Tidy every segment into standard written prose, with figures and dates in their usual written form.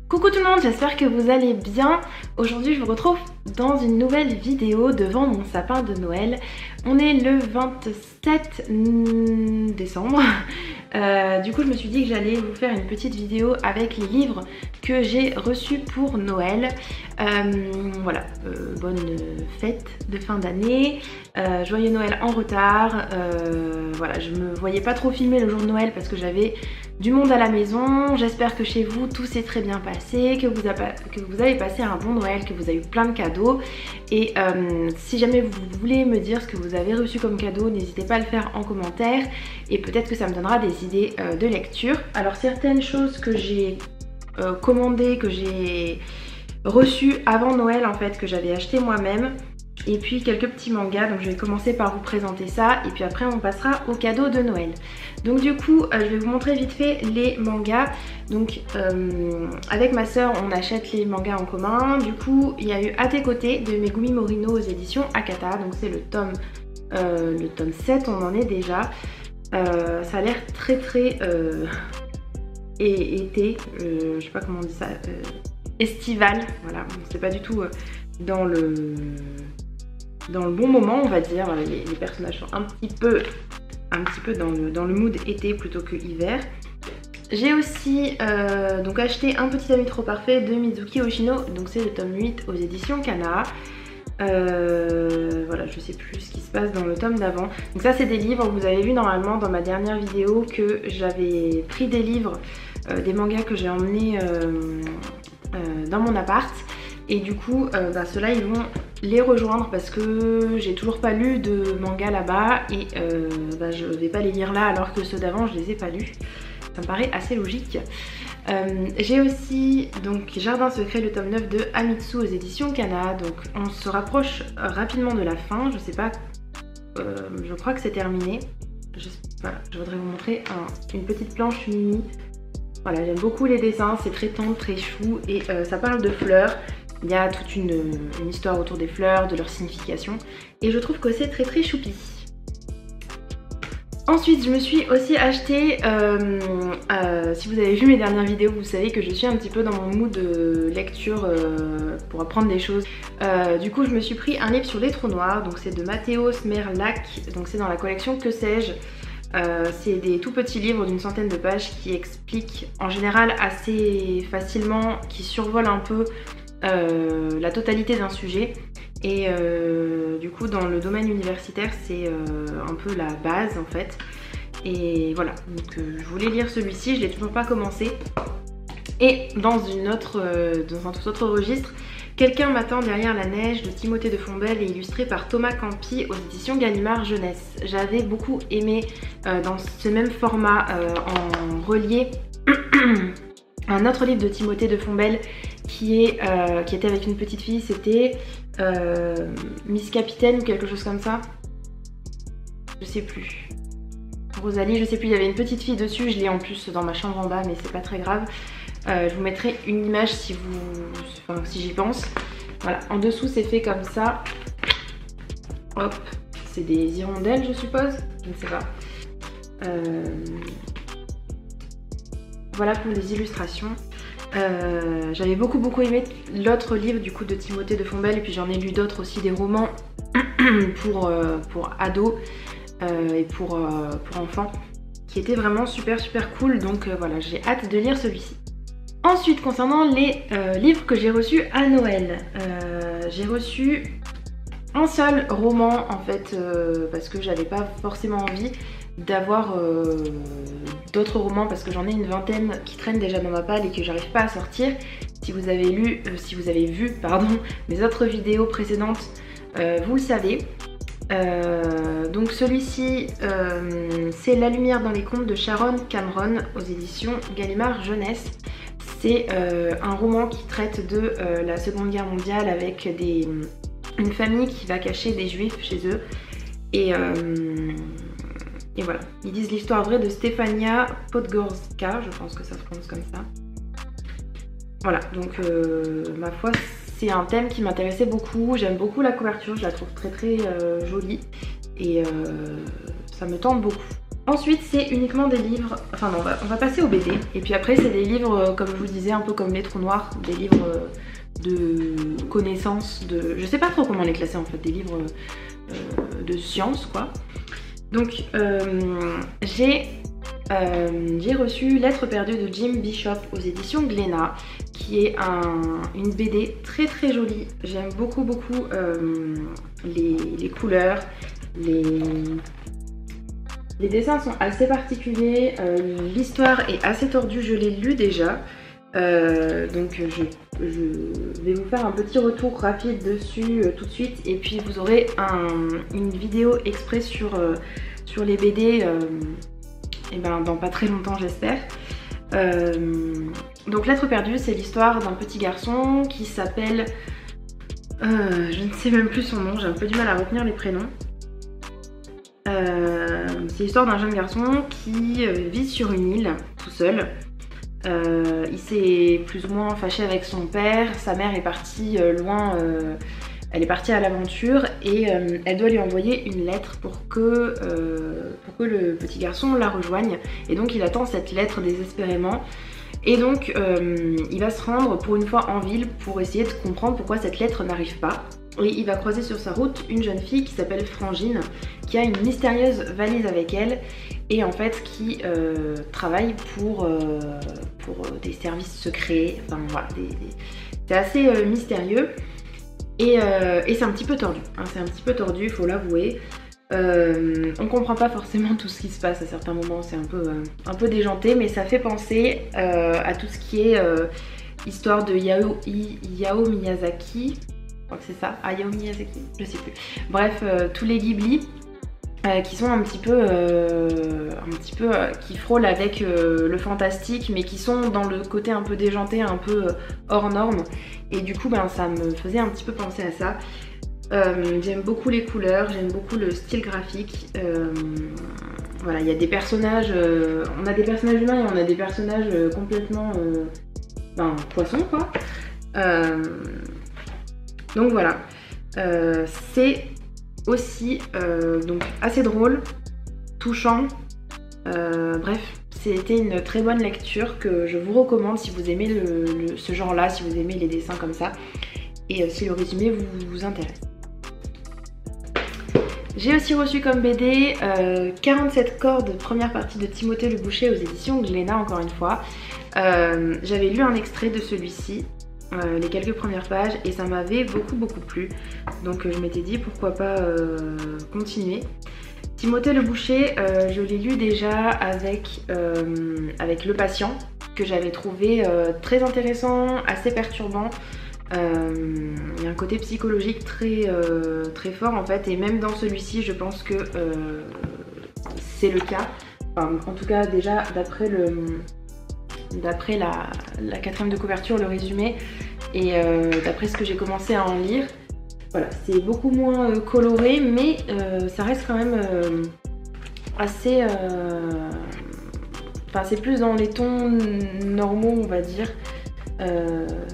Coucou tout le monde, j'espère que vous allez bien. Aujourd'hui je vous retrouve dans une nouvelle vidéo devant mon sapin de Noël. On est le 27 décembre. Du coup je me suis dit que j'allais vous faire une petite vidéo avec les livres que j'ai reçus pour Noël. Voilà, bonne fête de fin d'année, joyeux Noël en retard. Voilà, je me voyais pas trop filmer le jour de Noël parce que j'avais du monde à la maison. J'espère que chez vous tout s'est très bien passé, que vous avez passé un bon Noël, que vous avez eu plein de cadeaux. Et si jamais vous voulez me dire ce que vous avez reçu comme cadeau, n'hésitez pas à le faire en commentaire et peut-être que ça me donnera des idées de lecture. Alors certaines choses que j'ai commandées, que j'ai reçues avant Noël en fait, que j'avais acheté moi-même. Et puis quelques petits mangas, donc je vais commencer par vous présenter ça et puis après on passera aux cadeaux de Noël. Donc du coup je vais vous montrer vite fait les mangas. Donc avec ma soeur on achète les mangas en commun. Du coup il y a eu À tes côtés de Megumi Morino aux éditions Akata. Donc c'est le tome 7, on en est déjà. Ça a l'air très été, je sais pas comment on dit ça, estival. Voilà, c'est pas du tout dans le bon moment on va dire. Voilà, les personnages sont un petit peu dans le mood été plutôt que hiver. J'ai aussi donc acheté Un petit ami trop parfait de Mizuki Hoshino, donc c'est le tome 8 aux éditions Kana. Voilà, je sais plus ce qui se passe dans le tome d'avant. Donc ça c'est des livres, vous avez vu normalement dans ma dernière vidéo que j'avais pris des livres, des mangas que j'ai emmenés dans mon appart. Et du coup, ceux-là ils vont les rejoindre parce que j'ai toujours pas lu de manga là-bas et je vais pas les lire là alors que ceux d'avant je les ai pas lus. Ça me paraît assez logique. J'ai aussi donc Jardin secret, le tome 9 de Amitsu aux éditions Kana. Donc on se rapproche rapidement de la fin, je sais pas, je crois que c'est terminé. Voilà, je voudrais vous montrer une petite planche mini. Voilà, j'aime beaucoup les dessins, c'est très tendre, très chou et ça parle de fleurs. Il y a toute une histoire autour des fleurs, de leur signification et je trouve que c'est très choupi. Ensuite je me suis aussi acheté, si vous avez vu mes dernières vidéos vous savez que je suis un petit peu dans mon mood de lecture pour apprendre des choses. Du coup je me suis pris un livre sur les trous noirs, donc c'est de Matteo Smerlach, donc c'est dans la collection Que sais-je. C'est des tout petits livres d'une centaine de pages qui expliquent en général assez facilement, qui survolent un peu la totalité d'un sujet. Et du coup dans le domaine universitaire c'est un peu la base en fait. Et voilà, donc je voulais lire celui-ci, je l'ai toujours pas commencé. Et dans un tout autre registre, Quelqu'un m'attend derrière la neige de Timothée de Fombelle et illustré par Thomas Campi aux éditions Gallimard Jeunesse. J'avais beaucoup aimé dans ce même format en relié un autre livre de Timothée de Fombelle qui était avec une petite fille, c'était Miss Capitaine ou quelque chose comme ça. Je sais plus. Rosalie, je sais plus, il y avait une petite fille dessus, je l'ai en plus dans ma chambre en bas mais c'est pas très grave. Je vous mettrai une image si j'y pense. Voilà, en dessous c'est fait comme ça. Hop, c'est des hirondelles je suppose, je ne sais pas. Voilà pour les illustrations. J'avais beaucoup aimé l'autre livre du coup de Timothée de Fombelle et puis j'en ai lu d'autres aussi, des romans pour ados et pour enfants qui étaient vraiment super cool, donc voilà, j'ai hâte de lire celui-ci. Ensuite concernant les livres que j'ai reçus à Noël, j'ai reçu un seul roman en fait parce que j'avais pas forcément envie d'avoir d'autres romans parce que j'en ai une vingtaine qui traînent déjà dans ma palle et que j'arrive pas à sortir. Si vous avez vu mes autres vidéos précédentes, vous le savez. Donc celui-ci c'est La lumière dans les contes de Sharon Cameron aux éditions Gallimard Jeunesse. C'est un roman qui traite de la Seconde Guerre mondiale avec une famille qui va cacher des juifs chez eux. Et voilà, ils disent l'histoire vraie de Stefania Podgorska, je pense que ça se prononce comme ça. Voilà, donc ma foi, c'est un thème qui m'intéressait beaucoup, j'aime beaucoup la couverture, je la trouve très jolie et ça me tente beaucoup. Ensuite c'est uniquement des livres, enfin non, on va passer aux BD et puis après c'est des livres comme je vous disais, un peu comme les trous noirs, des livres de connaissances, je sais pas trop comment les classer en fait, des livres de science quoi. Donc j'ai reçu Lettres perdues de Jim Bishop aux éditions Glénat, qui est une BD très jolie. J'aime beaucoup les couleurs, les dessins sont assez particuliers, l'histoire est assez tordue, je l'ai lu déjà. Donc je vais vous faire un petit retour rapide dessus tout de suite et puis vous aurez une vidéo exprès sur les BD et ben, dans pas très longtemps j'espère. Donc Lettres perdues, c'est l'histoire d'un petit garçon qui s'appelle... je ne sais même plus son nom, j'ai un peu du mal à retenir les prénoms. C'est l'histoire d'un jeune garçon qui vit sur une île tout seul. Il s'est plus ou moins fâché avec son père, sa mère est partie loin, elle est partie à l'aventure et elle doit lui envoyer une lettre pour que le petit garçon la rejoigne. Et donc il attend cette lettre désespérément. Et donc il va se rendre pour une fois en ville pour essayer de comprendre pourquoi cette lettre n'arrive pas. Et il va croiser sur sa route une jeune fille qui s'appelle Frangine, qui a une mystérieuse valise avec elle et en fait qui travaille pour des services secrets, enfin voilà, c'est assez mystérieux et c'est un petit peu tordu, hein, c'est un petit peu tordu, il faut l'avouer. On comprend pas forcément tout ce qui se passe à certains moments, c'est un peu déjanté, mais ça fait penser à tout ce qui est histoire de Hayao Miyazaki, je crois que c'est ça, Hayao Miyazaki, je sais plus. Bref, tous les Ghibli qui sont un petit peu qui frôlent avec le fantastique, mais qui sont dans le côté un peu déjanté, un peu hors norme. Et du coup, ben, ça me faisait un petit peu penser à ça. J'aime beaucoup les couleurs, j'aime beaucoup le style graphique. Voilà, il y a des personnages, on a des personnages humains et on a des personnages complètement poissons quoi. Donc voilà, c'est aussi donc assez drôle, touchant, bref, c'était une très bonne lecture que je vous recommande si vous aimez ce genre là, si vous aimez les dessins comme ça et si le résumé vous intéresse. J'ai aussi reçu comme BD 47 cordes, première partie de Timothée Le Boucher aux éditions Glénat encore une fois. J'avais lu un extrait de celui-ci, les quelques premières pages, et ça m'avait beaucoup plu. Donc je m'étais dit pourquoi pas continuer. Timothée Le Boucher, je l'ai lu déjà avec Le Patient, que j'avais trouvé très intéressant, assez perturbant. Il y a un côté psychologique très fort en fait, et même dans celui-ci je pense que c'est le cas. Enfin, en tout cas déjà d'après la quatrième de couverture, le résumé, et d'après ce que j'ai commencé à en lire, voilà, c'est beaucoup moins coloré, mais ça reste quand même assez... Enfin c'est plus dans les tons normaux on va dire.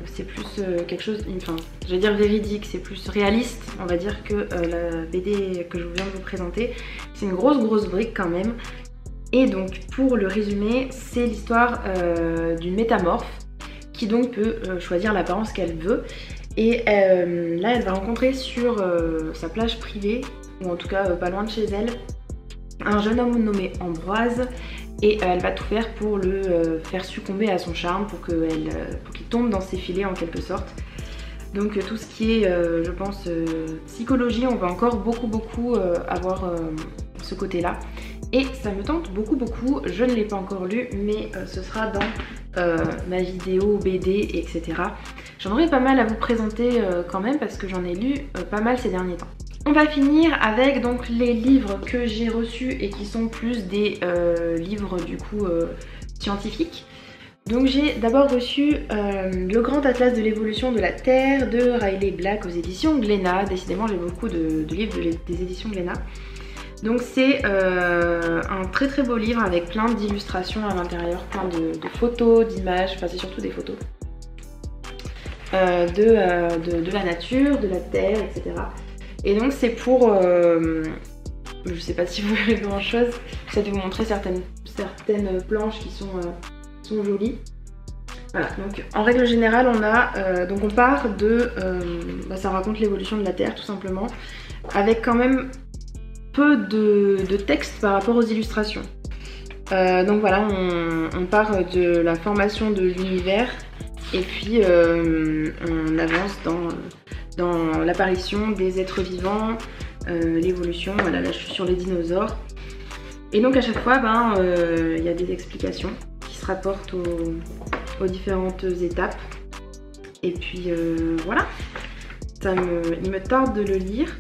C'est plus quelque chose, enfin je vais dire véridique, c'est plus réaliste on va dire que la BD que je viens de vous présenter. C'est une grosse brique quand même. Et donc pour le résumé, c'est l'histoire d'une métamorphe qui donc peut choisir l'apparence qu'elle veut. Et là elle va rencontrer sur sa plage privée, ou en tout cas pas loin de chez elle, un jeune homme nommé Ambroise. Et elle va tout faire pour le faire succomber à son charme, pour qu'il tombe dans ses filets en quelque sorte. Donc tout ce qui est, je pense, psychologie, on va encore beaucoup avoir ce côté-là. Et ça me tente beaucoup. Je ne l'ai pas encore lu, mais ce sera dans ma vidéo BD, etc. J'en aurai pas mal à vous présenter quand même, parce que j'en ai lu pas mal ces derniers temps. On va finir avec donc les livres que j'ai reçus et qui sont plus des livres du coup scientifiques. Donc j'ai d'abord reçu Le Grand Atlas de l'évolution de la Terre de Riley Black aux éditions Glénat. Décidément j'ai beaucoup de livres des éditions Glénat. Donc c'est un très beau livre avec plein d'illustrations à l'intérieur, plein de photos, d'images, enfin c'est surtout des photos. de la nature, de la terre, etc. Et donc c'est pour, je sais pas si vous verrez grand chose, j'essaie de vous montrer certaines planches qui sont jolies. Voilà, donc en règle générale on part de, ça raconte l'évolution de la Terre tout simplement, avec quand même peu de texte par rapport aux illustrations. Donc voilà, on part de la formation de l'univers et puis on avance dans l'apparition des êtres vivants, l'évolution, voilà, là je suis sur les dinosaures. Et donc à chaque fois, y a des explications qui se rapportent aux différentes étapes. Et puis voilà, il me tarde de le lire.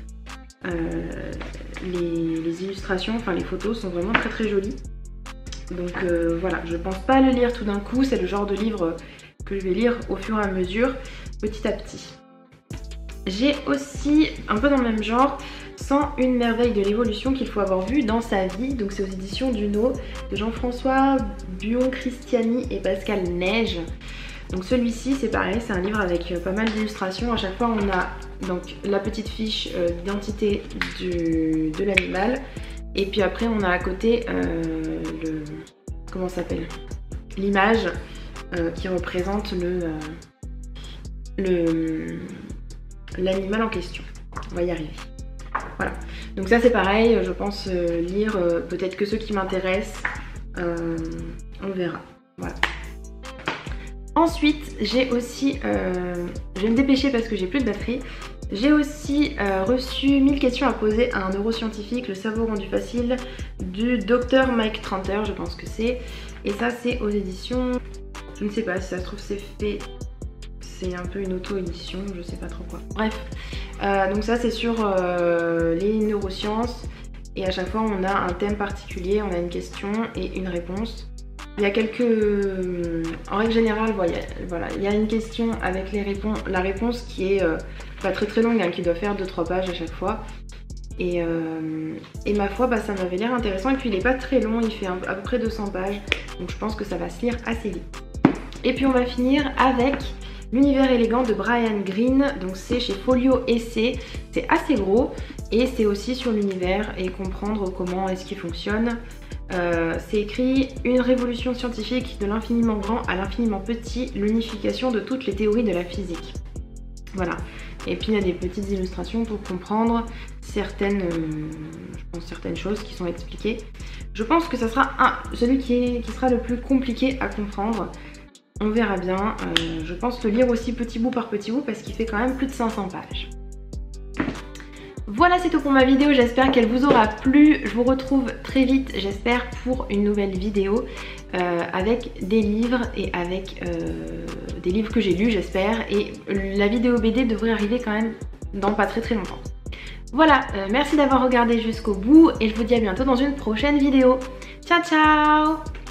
Les illustrations, enfin les photos sont vraiment très très jolies. Donc voilà, je pense pas le lire tout d'un coup, c'est le genre de livre que je vais lire au fur et à mesure, petit à petit. J'ai aussi, un peu dans le même genre, 101 merveilles de l'évolution qu'il faut avoir vu dans sa vie. Donc c'est aux éditions Duno de Jean-François Buon-Cristiani et Pascal Neige. Donc celui-ci c'est pareil, c'est un livre avec pas mal d'illustrations. À chaque fois on a donc la petite fiche d'identité de l'animal. Et puis après on a à côté comment ça s'appelle, l'image qui représente l'animal en question. On va y arriver. Voilà, donc ça c'est pareil, je pense lire peut-être que ceux qui m'intéressent, on verra. Voilà. Ensuite j'ai aussi, je vais me dépêcher parce que j'ai plus de batterie. J'ai aussi reçu 1000 questions à poser à un neuroscientifique, le cerveau rendu facile, du docteur Mike Tranter, je pense que c'est. Et ça c'est aux éditions, je ne sais pas si ça se trouve c'est fait, c'est un peu une auto-édition, je sais pas trop quoi. Bref, donc ça c'est sur les neurosciences et à chaque fois on a un thème particulier, on a une question et une réponse. Il y a en règle générale, voilà, il y a une question avec la réponse qui est pas très très longue, hein, qui doit faire 2-3 pages à chaque fois. Et ma foi, ça m'avait l'air intéressant. Et puis il est pas très long, il fait à peu près 200 pages. Donc je pense que ça va se lire assez vite. Et puis on va finir avec l'univers élégant de Brian Greene. Donc c'est chez Folio Essai. C'est assez gros et c'est aussi sur l'univers et comprendre comment est-ce qu'il fonctionne. C'est écrit « Une révolution scientifique de l'infiniment grand à l'infiniment petit, l'unification de toutes les théories de la physique ». Voilà. Et puis il y a des petites illustrations pour comprendre certaines choses qui sont expliquées. Je pense que ça sera celui qui sera le plus compliqué à comprendre. On verra bien. Je pense le lire aussi petit bout par petit bout parce qu'il fait quand même plus de 500 pages. Voilà, c'est tout pour ma vidéo, j'espère qu'elle vous aura plu. Je vous retrouve très vite, j'espère, pour une nouvelle vidéo avec des livres et avec des livres que j'ai lus, j'espère. Et la vidéo BD devrait arriver quand même dans pas très très longtemps. Voilà, merci d'avoir regardé jusqu'au bout et je vous dis à bientôt dans une prochaine vidéo. Ciao ciao!